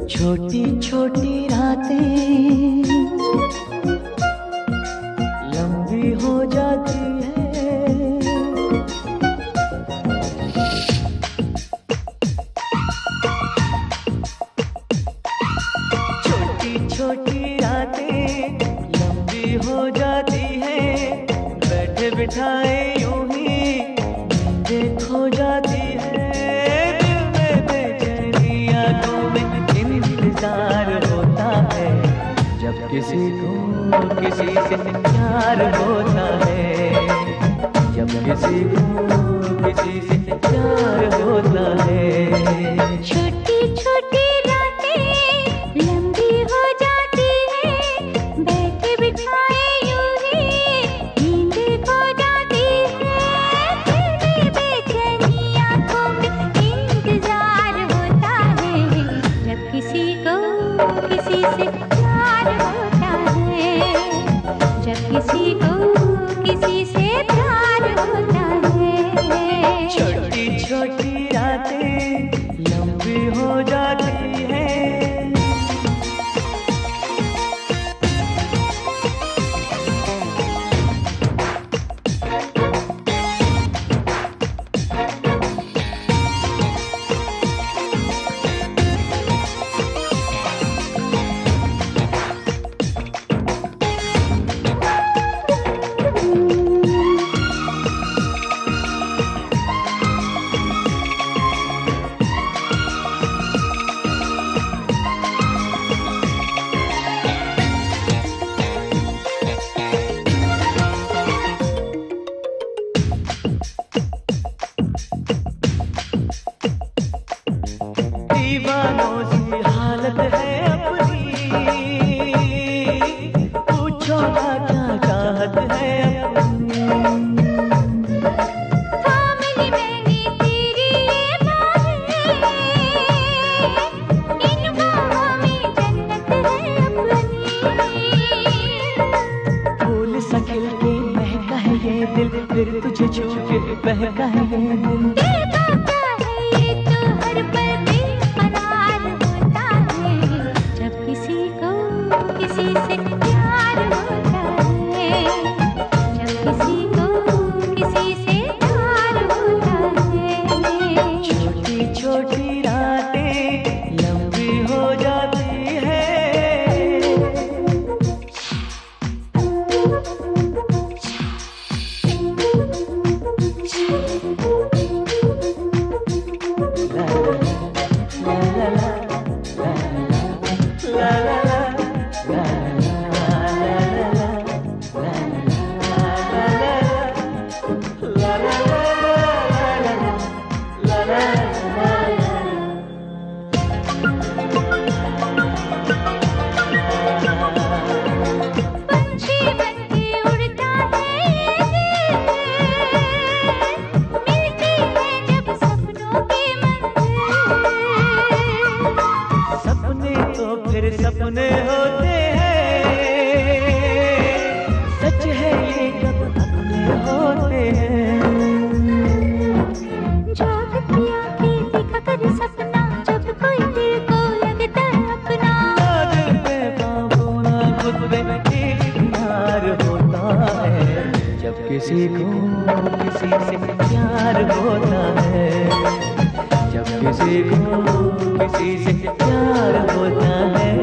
छोटी छोटी रातें लंबी हो जाती है, छोटी छोटी रातें लंबी हो जाती है, बैठे बिठाए यूं ही नींदें खो जाती है, दिल में बेचैनी आंखों में इंतजार होता है, जब किसी को किसी से प्यार होता है, जब किसी को किसी से प्यार होता है। छोटी छोटी रातें लंबी हो जाती है, बैठे बिठाए यूं ही नींद खो जाती है, दिल में बेचैनी आंखों में इंतजार होता है, जब किसी को किसी से प्यार होता है, जब किसी को किसी से प्यार होता है। छोटी छोटी रातें लंबी हो जाती है। दीवानों सी हालत है अपनी, पूछो ना क्या चाहत है अपनी, थामली मैंने तेरी ये बाहें, इन बाहों में जन्नत है अपनी, फूल सा खिल के महका है ये दिल, फिर तुझे छू के बहका है ये दिल, दिल का क्या है ये तो हर पल बेकरार होता है, जब किसी को किसी से प्यार होता है, जब किसी को किसी से प्यार होता है। छोटी छोटी रातें लंबी हो जाती है। पंछी बनके उड़ता है ये दिल, मिलती है जब सपनों की मंजिल, सपने तो फिर सपने होते हैं, सच है ये कब अपने होते हैं, जागती आंखें देखा कर सपना, जब कोई दिल को लगता है अपना, दिल पे काबू ना खुद पे इख्तियार होता है, जब किसी को किसी से प्यार होता है, जब किसी को किसी से प्यार होता है।